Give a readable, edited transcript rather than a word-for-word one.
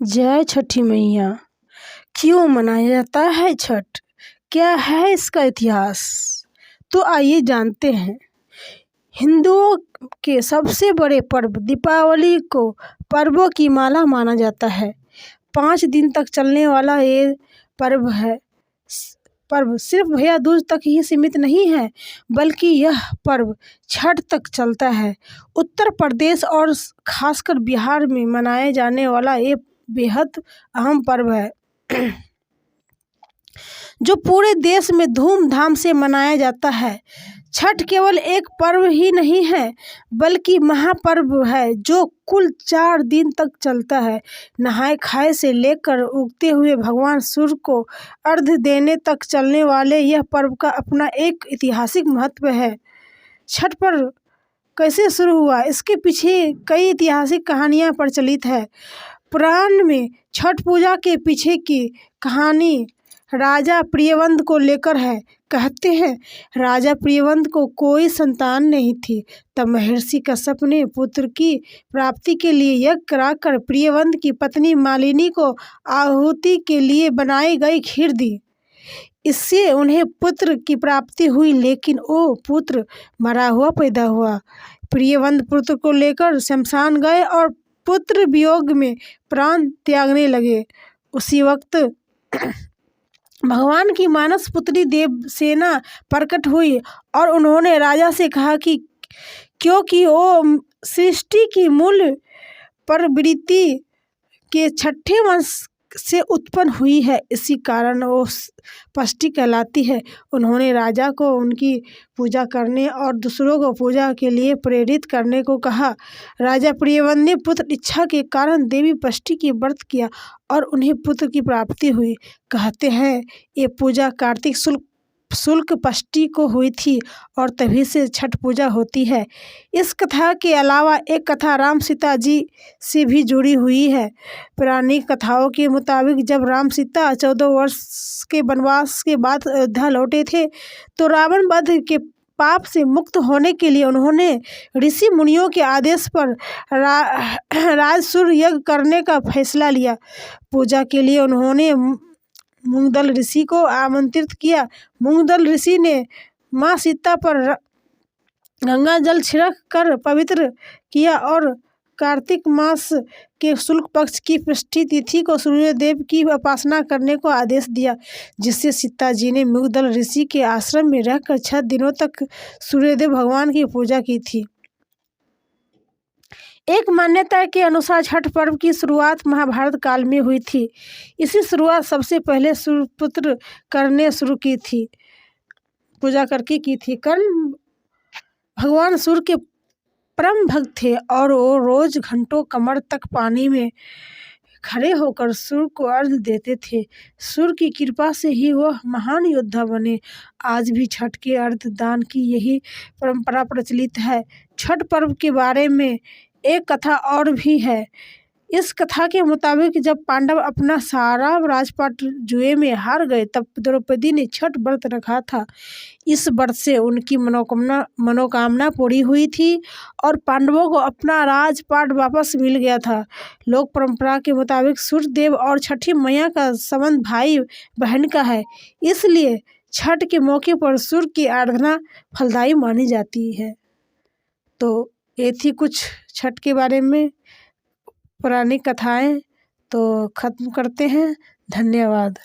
जय छठी मैया। क्यों मनाया जाता है छठ? क्या है इसका इतिहास? तो आइए जानते हैं। हिंदुओं के सबसे बड़े पर्व दीपावली को पर्वों की माला माना जाता है। 5 दिन तक चलने वाला ये पर्व सिर्फ भैया दूज तक ही सीमित नहीं है, बल्कि यह पर्व छठ तक चलता है। उत्तर प्रदेश और खासकर बिहार में मनाए जाने वाला ये बेहद अहम पर्व है जो पूरे देश में धूमधाम से मनाया जाता है। छठ केवल एक पर्व ही नहीं है, बल्कि महापर्व है जो कुल 4 दिन तक चलता है। नहाए खाए से लेकर उगते हुए भगवान सूर्य को अर्घ्य देने तक चलने वाले यह पर्व का अपना एक ऐतिहासिक महत्व है। छठ पर्व कैसे शुरू हुआ, इसके पीछे कई ऐतिहासिक कहानियाँ प्रचलित है। पुराण में छठ पूजा के पीछे की कहानी राजा प्रियव्रत को लेकर है। कहते हैं राजा प्रियव्रत को कोई संतान नहीं थी, तब महर्षि कश्यप ने पुत्र की प्राप्ति के लिए यज्ञ कराकर प्रियव्रत की पत्नी मालिनी को आहुति के लिए बनाई गई खीर दी। इससे उन्हें पुत्र की प्राप्ति हुई, लेकिन वो पुत्र मरा हुआ पैदा हुआ। प्रियव्रत पुत्र को लेकर शमशान गए और पुत्र वियोग में प्राण त्यागने लगे। उसी वक्त भगवान की मानस पुत्री देवसेना प्रकट हुई और उन्होंने राजा से कहा कि क्योंकि वो सृष्टि की मूल प्रवृत्ति के छठे वंश से उत्पन्न हुई है, इसी कारण वो षष्ठी कहलाती है। उन्होंने राजा को उनकी पूजा करने और दूसरों को पूजा के लिए प्रेरित करने को कहा। राजा प्रियव्रत ने पुत्र इच्छा के कारण देवी षष्ठी की व्रत किया और उन्हें पुत्र की प्राप्ति हुई। कहते हैं ये पूजा कार्तिक शुक्ल षष्ठी को हुई थी और तभी से छठ पूजा होती है। इस कथा के अलावा एक कथा राम सीता जी से भी जुड़ी हुई है। पौराणिक कथाओं के मुताबिक जब राम सीता 14 वर्ष के वनवास के बाद अयोध्या लौटे थे, तो रावण वध के पाप से मुक्त होने के लिए उन्होंने ऋषि मुनियों के आदेश पर राजसूय यज्ञ करने का फैसला लिया। पूजा के लिए उन्होंने मूंगदल ऋषि को आमंत्रित किया। मूंगदल ऋषि ने माँ सीता पर गंगा जल छिड़क कर पवित्र किया और कार्तिक मास के शुक्ल पक्ष की षष्ठी तिथि को सूर्यदेव की उपासना करने को आदेश दिया, जिससे सीता जी ने मूंगदल ऋषि के आश्रम में रहकर 6 दिनों तक सूर्यदेव भगवान की पूजा की थी। एक मान्यता के अनुसार छठ पर्व की शुरुआत महाभारत काल में हुई थी। इसी शुरुआत सबसे पहले सूर्यपुत्र करने शुरू की थी, पूजा करके की थी। कर्ण भगवान सूर्य के परम भक्त थे और वो रोज घंटों कमर तक पानी में खड़े होकर सूर्य को अर्घ्य देते थे। सूर्य की कृपा से ही वह महान योद्धा बने। आज भी छठ के अर्घ्य दान की यही परंपरा प्रचलित है। छठ पर्व के बारे में एक कथा और भी है। इस कथा के मुताबिक जब पांडव अपना सारा राजपाट जुए में हार गए, तब द्रौपदी ने छठ व्रत रखा था। इस व्रत से उनकी मनोकामना पूरी हुई थी और पांडवों को अपना राजपाट वापस मिल गया था। लोक परंपरा के मुताबिक सूर्यदेव और छठी मैया का संबंध भाई बहन का है, इसलिए छठ के मौके पर सूर्य की आराधना फलदायी मानी जाती है। तो ये थी कुछ छठ के बारे में पौराणिक कथाएं। तो ख़त्म करते हैं। धन्यवाद।